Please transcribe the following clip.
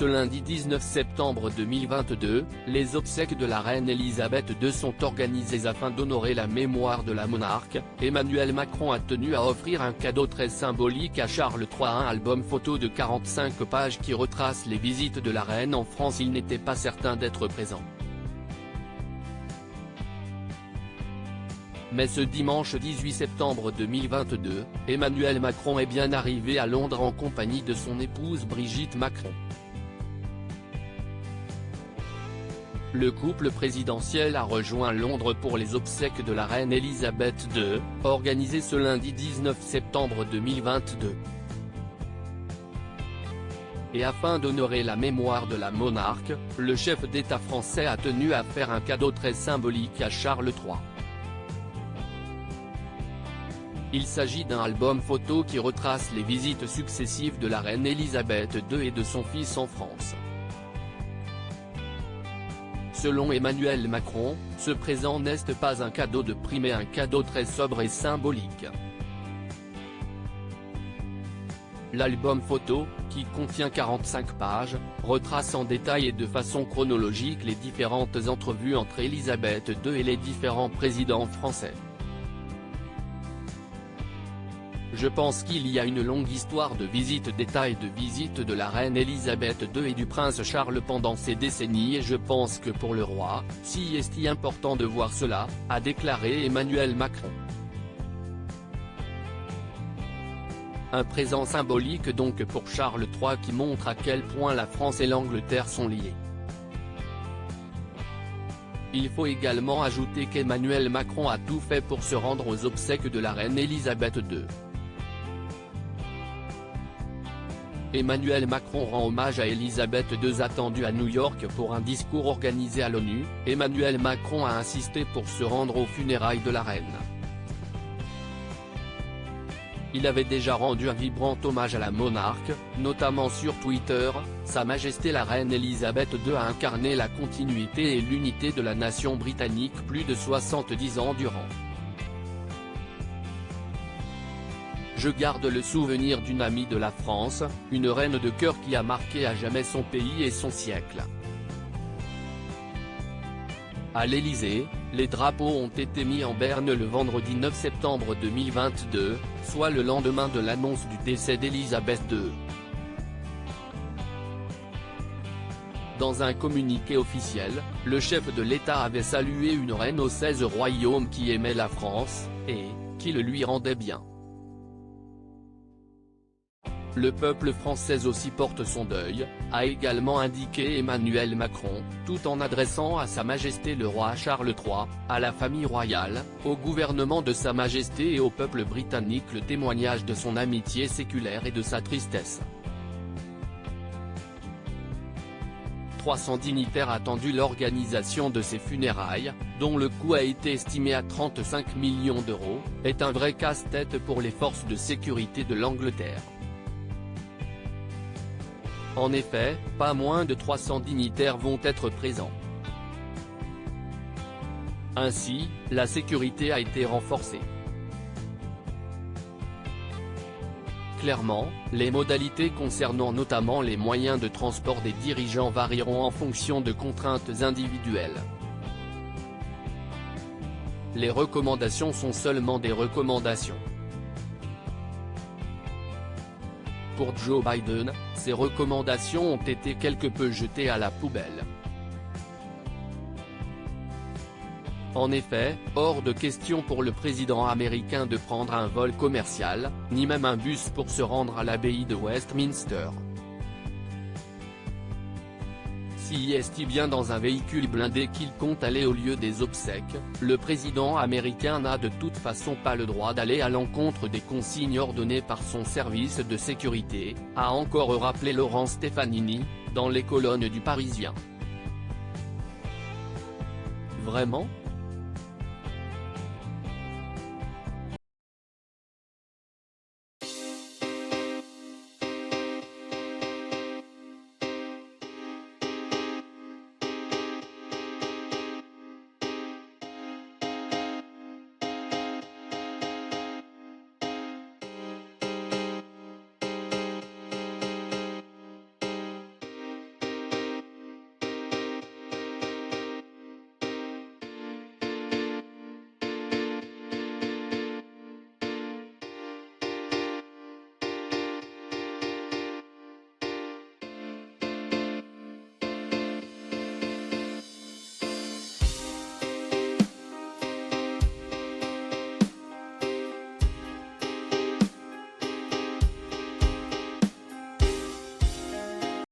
Ce lundi 19 septembre 2022, les obsèques de la reine Elisabeth II sont organisées afin d'honorer la mémoire de la monarque. Emmanuel Macron a tenu à offrir un cadeau très symbolique à Charles III, un album photo de 45 pages qui retrace les visites de la reine en France. Il n'était pas certain d'être présent. Mais ce dimanche 18 septembre 2022, Emmanuel Macron est bien arrivé à Londres en compagnie de son épouse Brigitte Macron. Le couple présidentiel a rejoint Londres pour les obsèques de la reine Elisabeth II, organisées ce lundi 19 septembre 2022. Et afin d'honorer la mémoire de la monarque, le chef d'État français a tenu à faire un cadeau très symbolique à Charles III. Il s'agit d'un album photo qui retrace les visites successives de la reine Elisabeth II et de son fils en France. Selon Emmanuel Macron, ce présent n'est pas un cadeau de prix mais un cadeau très sobre et symbolique. L'album photo, qui contient 45 pages, retrace en détail et de façon chronologique les différentes entrevues entre Elisabeth II et les différents présidents français. Je pense qu'il y a une longue histoire de visites d'État et de visites de la reine Elisabeth II et du prince Charles pendant ces décennies et je pense que pour le roi, si est important de voir cela, a déclaré Emmanuel Macron. Un présent symbolique donc pour Charles III qui montre à quel point la France et l'Angleterre sont liées. Il faut également ajouter qu'Emmanuel Macron a tout fait pour se rendre aux obsèques de la reine Elisabeth II. Emmanuel Macron rend hommage à Elisabeth II attendue à New York pour un discours organisé à l'ONU. Emmanuel Macron a insisté pour se rendre aux funérailles de la reine. Il avait déjà rendu un vibrant hommage à la monarque, notamment sur Twitter. Sa Majesté la reine Elisabeth II a incarné la continuité et l'unité de la nation britannique plus de 70 ans durant. Je garde le souvenir d'une amie de la France, une reine de cœur qui a marqué à jamais son pays et son siècle. À l'Élysée, les drapeaux ont été mis en berne le vendredi 9 septembre 2022, soit le lendemain de l'annonce du décès d'Elisabeth II. Dans un communiqué officiel, le chef de l'État avait salué une reine aux 16 royaumes qui aimait la France, et qui le lui rendait bien. Le peuple français aussi porte son deuil, a également indiqué Emmanuel Macron, tout en adressant à Sa Majesté le roi Charles III, à la famille royale, au gouvernement de Sa Majesté et au peuple britannique le témoignage de son amitié séculaire et de sa tristesse. 300 dignitaires attendu l'organisation de ces funérailles, dont le coût a été estimé à 35 millions d'euros, est un vrai casse-tête pour les forces de sécurité de l'Angleterre. En effet, pas moins de 300 dignitaires vont être présents. Ainsi, la sécurité a été renforcée. Clairement, les modalités concernant notamment les moyens de transport des dirigeants varieront en fonction de contraintes individuelles. Les recommandations sont seulement des recommandations. Pour Joe Biden, ces recommandations ont été quelque peu jetées à la poubelle. En effet, hors de question pour le président américain de prendre un vol commercial, ni même un bus pour se rendre à l'abbaye de Westminster. S'il est bien dans un véhicule blindé qu'il compte aller au lieu des obsèques, le président américain n'a de toute façon pas le droit d'aller à l'encontre des consignes ordonnées par son service de sécurité, a encore rappelé Laurent Stefanini, dans les colonnes du Parisien. Vraiment ?